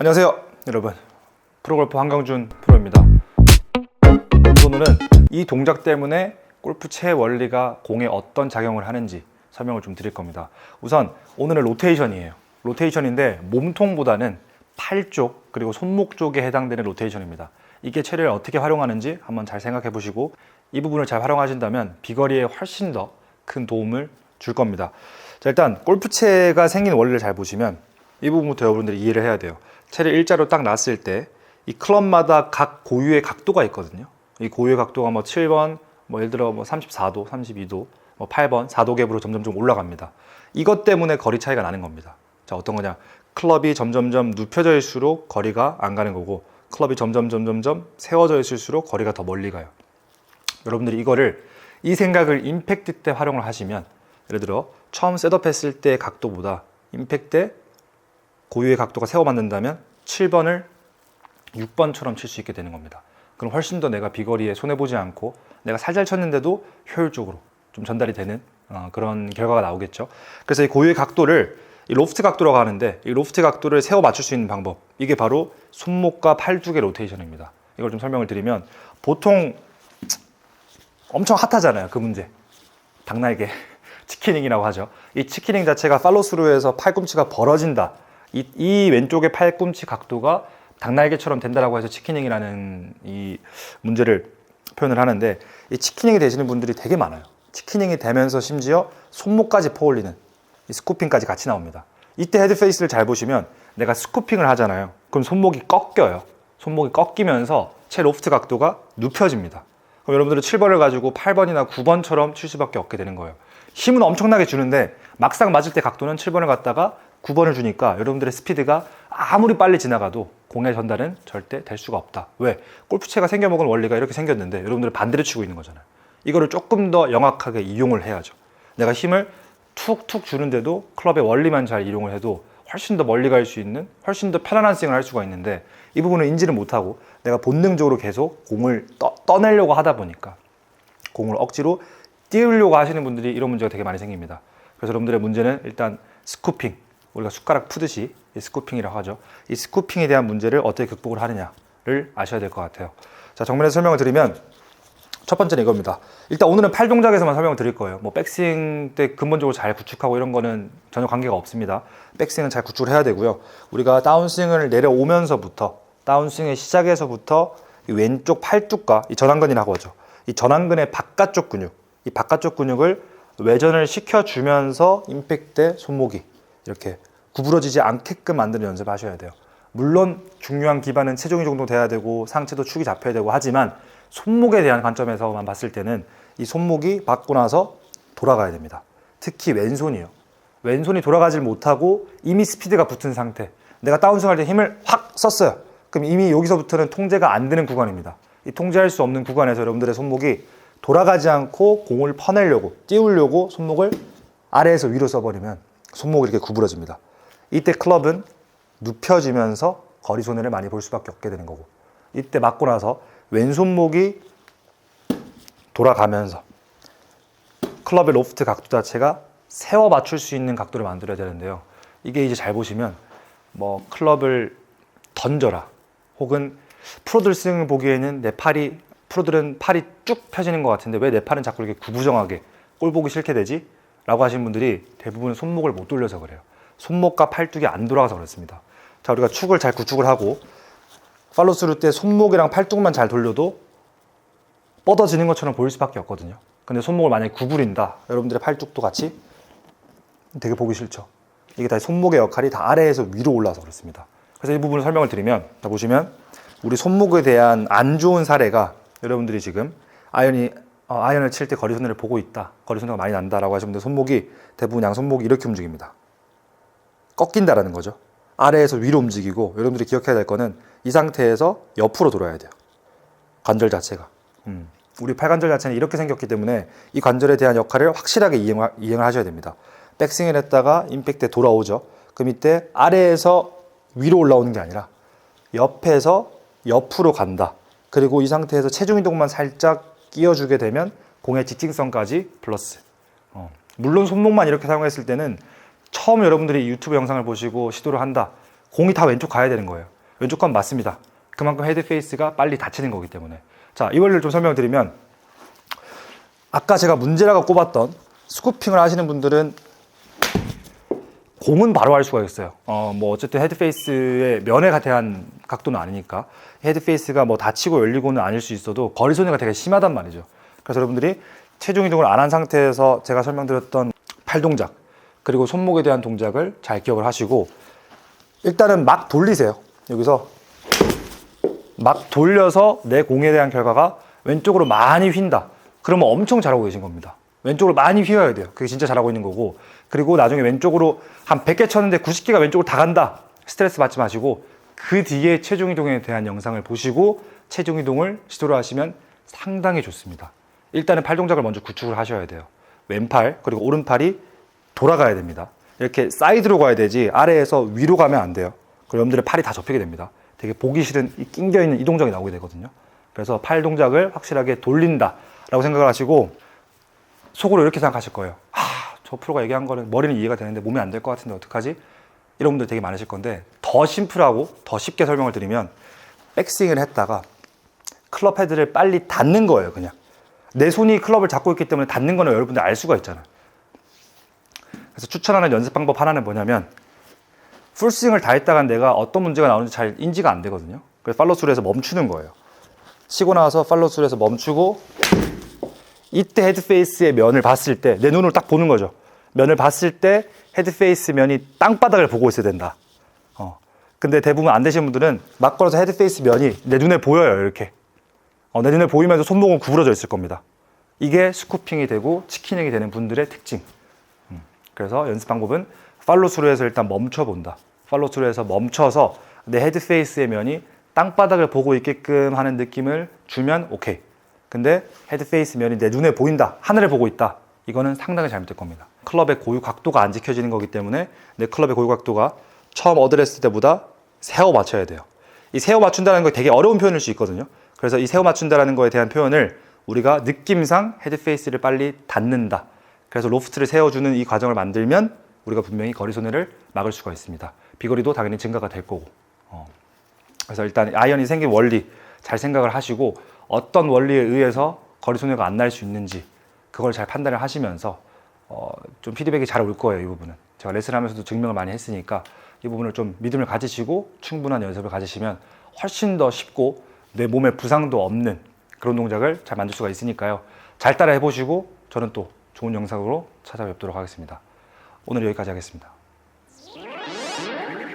안녕하세요 여러분, 프로골퍼 한강준 프로입니다. 오늘은 이 동작 때문에 골프채의 원리가 공에 어떤 작용을 하는지 설명을 좀 드릴 겁니다. 우선 오늘은 로테이션이에요. 로테이션인데 몸통보다는 팔 쪽 그리고 손목 쪽에 해당되는 로테이션입니다. 이게 채를 어떻게 활용하는지 한번 잘 생각해 보시고 이 부분을 잘 활용하신다면 비거리에 훨씬 더 큰 도움을 줄 겁니다. 자, 일단 골프채가 생긴 원리를 잘 보시면 이 부분부터 여러분들이 이해를 해야 돼요. 채를 일자로 딱 놨을 때 이 클럽마다 각 고유의 각도가 있거든요. 이 고유의 각도가 뭐 7번, 예를 들어 34도, 32도, 8번, 4도 갭으로 점점 올라갑니다. 이것 때문에 거리 차이가 나는 겁니다. 자, 어떤 거냐? 클럽이 점점점 눕혀져 있을수록 거리가 안 가는 거고, 클럽이 점점 세워져 있을수록 거리가 더 멀리 가요. 여러분들이 이 생각을 임팩트 때 활용을 하시면, 예를 들어 처음 셋업했을 때의 각도보다 임팩트 때 고유의 각도가 세워 만든다면 7번을 6번처럼 칠 수 있게 되는 겁니다. 그럼 훨씬 더 내가 비거리에 손해보지 않고 내가 살살 쳤는데도 효율적으로 좀 전달이 되는 그런 결과가 나오겠죠. 그래서 이 고유의 각도를 이 로프트 각도라고 하는데, 이 로프트 각도를 세워 맞출 수 있는 방법, 이게 바로 손목과 팔 쪽의 로테이션입니다. 이걸 좀 설명을 드리면, 보통 엄청 핫하잖아요, 그 문제. 닭날개 치키닝이라고 하죠. 이 치키닝 자체가 팔로스루에서 팔꿈치가 벌어진다, 이 왼쪽의 팔꿈치 각도가 닭날개처럼 된다라고 해서 치키닝이라는 이 문제를 표현을 하는데, 이 치키닝이 되시는 분들이 되게 많아요. 치키닝이 되면서 심지어 손목까지 퍼올리는 이 스쿠핑까지 같이 나옵니다. 이때 헤드페이스를 잘 보시면 내가 스쿠핑을 하잖아요. 그럼 손목이 꺾여요. 손목이 꺾이면서 채 로프트 각도가 눕혀집니다. 그럼 여러분들은 7번을 가지고 8번이나 9번처럼 칠 수밖에 없게 되는 거예요. 힘은 엄청나게 주는데 막상 맞을 때 각도는 7번을 갖다가 9번을 주니까 여러분들의 스피드가 아무리 빨리 지나가도 공의 전달은 절대 될 수가 없다. 왜? 골프채가 생겨먹은 원리가 이렇게 생겼는데 여러분들은 반대로 치고 있는 거잖아요. 이거를 조금 더 영악하게 이용을 해야죠. 내가 힘을 툭툭 주는데도 클럽의 원리만 잘 이용을 해도 훨씬 더 멀리 갈 수 있는, 훨씬 더 편안한 스윙을 할 수가 있는데, 이 부분을 인지를 못하고 내가 본능적으로 계속 공을 떠내려고 하다 보니까 공을 억지로 띄우려고 하시는 분들이 이런 문제가 되게 많이 생깁니다. 그래서 여러분들의 문제는 일단 스쿠핑, 우리가 숟가락 푸듯이 이 스쿠핑이라고 하죠. 이 스쿠핑에 대한 문제를 어떻게 극복을 하느냐를 아셔야 될 것 같아요. 자, 정면에서 설명을 드리면, 첫 번째는 이겁니다. 일단 오늘은 팔 동작에서만 설명을 드릴 거예요. 백스윙 때 근본적으로 잘 구축하고 이런 거는 전혀 관계가 없습니다. 백스윙은 잘 구축을 해야 되고요. 우리가 다운스윙을 내려오면서부터, 다운스윙의 시작에서부터 이 왼쪽 팔뚝과 이 전완근이라고 하죠. 이 전완근의 바깥쪽 근육, 이 바깥쪽 근육을 외전을 시켜주면서 임팩트 때 손목이 이렇게 구부러지지 않게끔 만드는 연습을 하셔야 돼요. 물론 중요한 기반은 체중이 정도 돼야 되고 상체도 축이 잡혀야 되고 하지만, 손목에 대한 관점에서만 봤을 때는 이 손목이 받고 나서 돌아가야 됩니다. 특히 왼손이요. 왼손이 돌아가질 못하고 이미 스피드가 붙은 상태, 내가 다운스윙 할 때 힘을 확 썼어요. 그럼 이미 여기서부터는 통제가 안 되는 구간입니다. 이 통제할 수 없는 구간에서 여러분들의 손목이 돌아가지 않고 공을 퍼내려고, 띄우려고 손목을 아래에서 위로 써버리면 손목이 이렇게 구부러집니다. 이때 클럽은 눕혀지면서 거리 손해를 많이 볼 수밖에 없게 되는 거고, 이때 맞고 나서 왼손목이 돌아가면서 클럽의 로프트 각도 자체가 세워 맞출 수 있는 각도를 만들어야 되는데요. 이게 이제 잘 보시면 클럽을 던져라, 혹은 프로들 스윙을 보기에는 프로들은 팔이 쭉 펴지는 것 같은데 왜 내 팔은 자꾸 이렇게 구부정하게 꼴 보기 싫게 되지? 라고 하시는 분들이 대부분 손목을 못 돌려서 그래요. 손목과 팔뚝이 안 돌아가서 그렇습니다. 자, 우리가 축을 잘 구축을 하고 팔로스루 때 손목이랑 팔뚝만 잘 돌려도 뻗어지는 것처럼 보일 수밖에 없거든요. 근데 손목을 만약에 구부린다, 여러분들의 팔뚝도 같이 되게 보기 싫죠. 이게 다 손목의 역할이 다 아래에서 위로 올라와서 그렇습니다. 그래서 이 부분을 설명을 드리면, 자 보시면 우리 손목에 대한 안 좋은 사례가, 여러분들이 지금 아이언을 칠 때 거리 손해를 보고 있다, 거리 손해가 많이 난다라고 하시는 분들 손목이 대부분 양손목이 이렇게 움직입니다. 꺾인다라는 거죠. 아래에서 위로 움직이고, 여러분들이 기억해야 될 거는 이 상태에서 옆으로 돌아야 돼요. 관절 자체가. 우리 팔관절 자체는 이렇게 생겼기 때문에 이 관절에 대한 역할을 확실하게 이행을 하셔야 됩니다. 백스윙을 했다가 임팩트에 돌아오죠. 그럼 이때 아래에서 위로 올라오는 게 아니라 옆에서 옆으로 간다. 그리고 이 상태에서 체중 이동만 살짝 끼워주게 되면 공의 직진성까지 플러스. 물론 손목만 이렇게 사용했을 때는 처음 여러분들이 유튜브 영상을 보시고 시도를 한다, 공이 다 왼쪽 가야 되는 거예요. 왼쪽 가면 맞습니다. 그만큼 헤드 페이스가 빨리 닫히는 거기 때문에. 자, 이 원리를 좀 설명드리면, 아까 제가 문제라고 꼽았던 스쿠핑을 하시는 분들은 공은 바로 할 수가 있어요. 뭐 어쨌든 헤드 페이스의 면에 대한 각도는 아니니까 헤드 페이스가 뭐 닫히고 열리고는 아닐 수 있어도 거리 손해가 되게 심하단 말이죠. 그래서 여러분들이 체중 이동을 안 한 상태에서 제가 설명드렸던 팔 동작 그리고 손목에 대한 동작을 잘 기억을 하시고, 일단은 막 돌리세요. 여기서 막 돌려서 내 공에 대한 결과가 왼쪽으로 많이 휜다. 그러면 엄청 잘하고 계신 겁니다. 왼쪽으로 많이 휘어야 돼요. 그게 진짜 잘하고 있는 거고, 그리고 나중에 왼쪽으로 한 100개 쳤는데 90개가 왼쪽으로 다 간다. 스트레스 받지 마시고 그 뒤에 체중 이동에 대한 영상을 보시고 체중 이동을 시도를 하시면 상당히 좋습니다. 일단은 팔 동작을 먼저 구축을 하셔야 돼요. 왼팔 그리고 오른팔이 돌아가야 됩니다. 이렇게 사이드로 가야 되지 아래에서 위로 가면 안 돼요. 그럼 여러분들의 팔이 다 접히게 됩니다. 되게 보기 싫은 이 낑겨있는 이 동작이 나오게 되거든요. 그래서 팔 동작을 확실하게 돌린다 라고 생각을 하시고, 속으로 이렇게 생각하실 거예요. 저 프로가 얘기한 거는 머리는 이해가 되는데 몸이 안 될 것 같은데 어떡하지? 이런 분들 되게 많으실 건데, 더 심플하고 더 쉽게 설명을 드리면, 백스윙을 했다가 클럽 헤드를 빨리 닫는 거예요. 그냥 내 손이 클럽을 잡고 있기 때문에 닫는 거는 여러분들 알 수가 있잖아요. 그래서 추천하는 연습 방법 하나는 뭐냐면, 풀스윙을 다 했다가 내가 어떤 문제가 나오는지 잘 인지가 안 되거든요. 그래서 팔로우스루를 해서 멈추는 거예요. 치고 나서 팔로우스루를 해서 멈추고, 이때 헤드 페이스의 면을 봤을 때 내 눈으로 딱 보는 거죠. 면을 봤을 때 헤드 페이스 면이 땅바닥을 보고 있어야 된다. 근데 대부분 안 되시는 분들은 막 걸어서 헤드 페이스 면이 내 눈에 보여요. 이렇게 내 눈에 보이면서 손목은 구부러져 있을 겁니다. 이게 스쿠핑이 되고 치킨형이 되는 분들의 특징. 그래서 연습 방법은 팔로우스루에서 일단 멈춰본다. 팔로우스루에서 멈춰서 내 헤드 페이스의 면이 땅바닥을 보고 있게끔 하는 느낌을 주면 오케이. 근데 헤드 페이스 면이 내 눈에 보인다, 하늘을 보고 있다, 이거는 상당히 잘못될 겁니다. 클럽의 고유 각도가 안 지켜지는 거기 때문에 내 클럽의 고유 각도가 처음 어드레스 때보다 세워 맞춰야 돼요. 이 세워 맞춘다는 거 되게 어려운 표현일 수 있거든요. 그래서 이 세워 맞춘다는 거에 대한 표현을 우리가 느낌상 헤드 페이스를 빨리 닫는다, 그래서 로프트를 세워주는 이 과정을 만들면 우리가 분명히 거리 손해를 막을 수가 있습니다. 비거리도 당연히 증가가 될 거고. 그래서 일단 아이언이 생긴 원리 잘 생각을 하시고, 어떤 원리에 의해서 거리 손해가 안 날 수 있는지 그걸 잘 판단을 하시면서 좀 피드백이 잘 올 거예요. 이 부분은 제가 레슨하면서도 증명을 많이 했으니까 이 부분을 좀 믿음을 가지시고 충분한 연습을 가지시면 훨씬 더 쉽고 내 몸에 부상도 없는 그런 동작을 잘 만들 수가 있으니까요. 잘 따라 해보시고 저는 또 좋은 영상으로 찾아뵙도록 하겠습니다. 오늘 여기까지 하겠습니다.